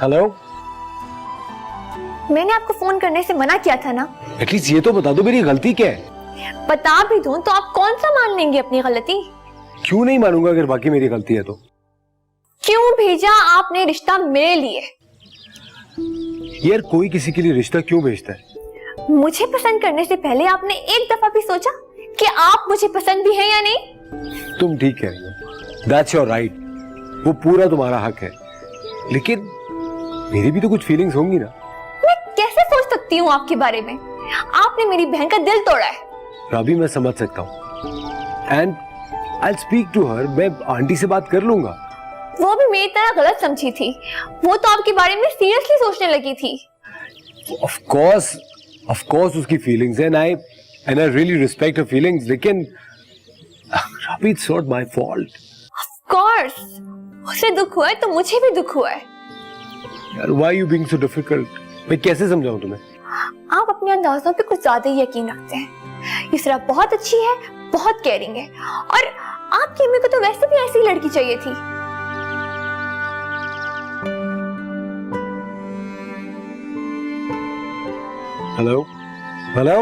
Hello. मैंने आपको phone करने से मना किया था ना। एटलीस्ट ये तो बता दो मेरी गलती क्या है। बता भी दूं तो आप कौन सा मान लेंगे अपनी गलती? क्यों नहीं मानूंगा अगर बाकी मेरी गलती है तो। क्यों भेजा आपने रिश्ता मेरे लिए? यार कोई किसी के लिए रिश्ता क्यों भेजता है? मुझे पसंद करने से पहले आपने एक दफा भी सोचा कि आप मुझे पसंद भी हैं या नहीं? तुम ठीक कह रही हो, दैट्स योर राइट, वो पूरा तुम्हारा हक है, लेकिन मेरी भी तो कुछ फीलिंग्स होंगी ना। मैं कैसे सोच सकती हूँ आपके बारे में? आपने मेरी बहन का दिल तोड़ा है। राबी मैं समझ सकता हूँ and I speak to her, मैं आंटी से बात कर लूंगा। वो भी मेरी तरह गलत समझी थी, वो तो आपके बारे में सीरियसली सोचने लगी थी। ऑफ कोर्स उसकी फीलिंग्स हैं and I really respect her feelings, लेकिन Rabi it's not my fault. Of course उसे दुख हुआ है तो मुझे भी दुख हुआ है। यार why you being so difficult? मैं कैसे समझाऊं तुम्हें? आप अपने अंदाजों पे कुछ ज्यादा ही यकीन रखते हैं। इसरा बहुत अच्छी है, बहुत केयरिंग है, और आपकी अम्मी को तो वैसे भी ऐसी लड़की चाहिए थी। Hello hello.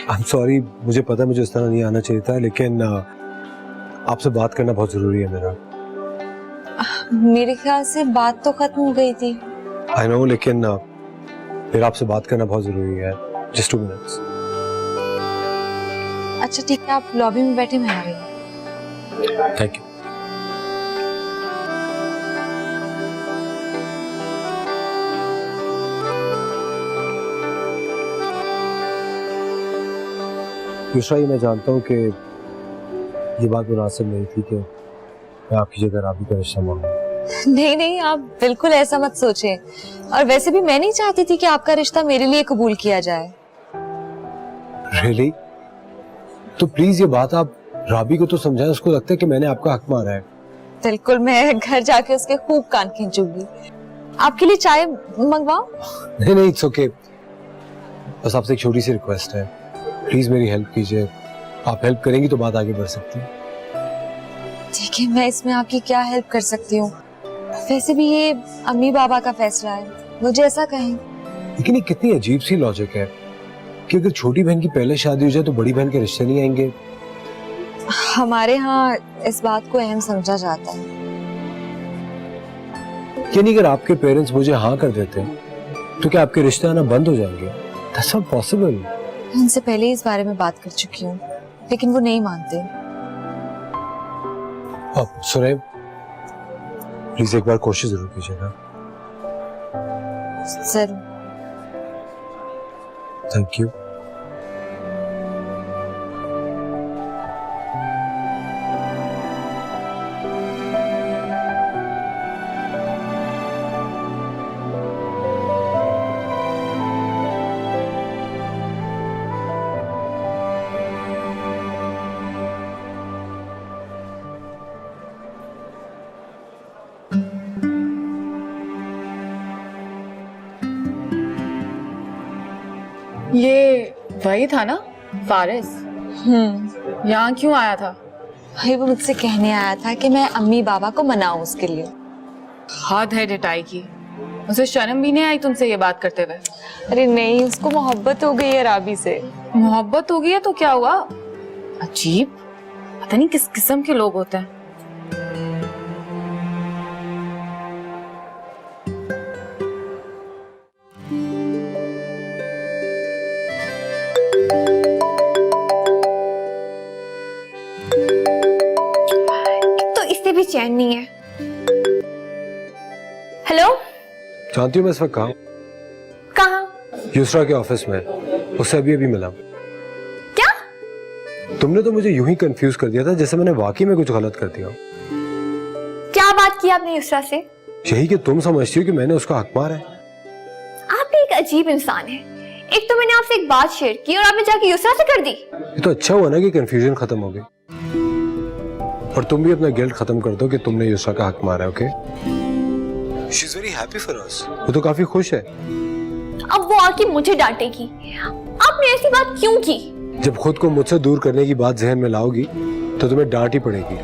I am sorry, मुझे पता है मुझे इस तरह नहीं आना चाहिए था, लेकिन आपसे बात करना बहुत जरूरी है मेरा। मेरे ख्याल से बात तो खत्म हो गई थी। आई नो, लेकिन मेरा आपसे बात करना बहुत जरूरी है। Just 2 minutes. अच्छा ठीक है, आप लॉबी में बैठे, मैं आ रही हूँ। Thank you. दूसरा ये मैं जानता हूँ कि ये बात मुनासिब नहीं थी कि मैं आपकी जगह राबी का रिश्ता मांगूं। नहीं नहीं, आप बिल्कुल ऐसा मत सोचें, और वैसे भी मैं नहीं चाहती थी कि आपका रिश्ता मेरे लिए कबूल किया जाए। Really? तो प्लीज ये बात आप राबी को तो समझाएं, उसको लगता है कि मैंने आपका हक मारा है। बिल्कुल, मैं घर जाके उसके खूब कान खींचूंगी। आपके लिए चाय मंगवाऊं? नहीं नहीं, इट्स ओके। बस आपसे एक छोटी सी रिक्वेस्ट है, प्लीज मेरी हेल्प कीजिए। आप हेल्प करेंगी तो बात आगे बढ़ सकती है। ठीक है, मैं इसमें आपकी क्या हेल्प कर सकती हूँ? वैसे भी ये अम्मी बाबा का फैसला है, मुझे ऐसा कहें। लेकिन ये कितनी अजीब सी लॉजिक है कि अगर छोटी बहन की पहले शादी हो जाए तो बड़ी बहन के रिश्ते नहीं आएंगे। हमारे यहाँ इस बात को अहम समझा जाता है। यानी अगर आपके पेरेंट्स मुझे हाँ कर देते हैं तो क्या आपके रिश्ते आना बंद हो जाएंगे? That's not possible. उनसे पहले इस बारे में बात कर चुकी हूँ, लेकिन वो नहीं मानते। सुरेब, प्लीज एक बार कोशिश जरूर कीजिएगा। जरूर। Thank you. ये वही था ना फारिस? यहाँ क्यों आया था? भाई वो मुझसे कहने आया था कि मैं अम्मी बाबा को मनाऊं उसके लिए। हद है डिटाई की, उसे शर्म भी नहीं आई तुमसे ये बात करते हुए? अरे नहीं, उसको मोहब्बत हो गई है राबी से। मोहब्बत हो गई है तो क्या हुआ? अजीब, पता नहीं किस किस्म के लोग होते हैं। भी चैन नहीं है। हेलो, जानती हूँ मैं इस वक्त कहाँ? यूसरा के ऑफिस में, उससे अभी मिला। क्या? तुमने तो मुझे यूं ही कंफ्यूज कर दिया था जैसे मैंने वाकई में कुछ गलत कर दिया। क्या बात की आपने यूसरा से? यही कि तुम समझती हो कि मैंने उसका हक मारा है। आप भी एक अजीब इंसान है। एक तो मैंने आपसे एक बात शेयर की और आपने जाके युसरा से कर दी। ये तो अच्छा हुआ ना कि कंफ्यूजन खत्म हो गई, और तुम भी अपना गिल्ट खत्म कर दो कि तुमने युसरा का हक मारा। Okay, she is very happy for us. वो तो काफी खुश है। अब वो आके मुझे डांटेगी। आपने ऐसी बात क्यों की? जब खुद को मुझसे दूर करने की बात जहन में लाओगी तो तुम्हें डांट ही पड़ेगी।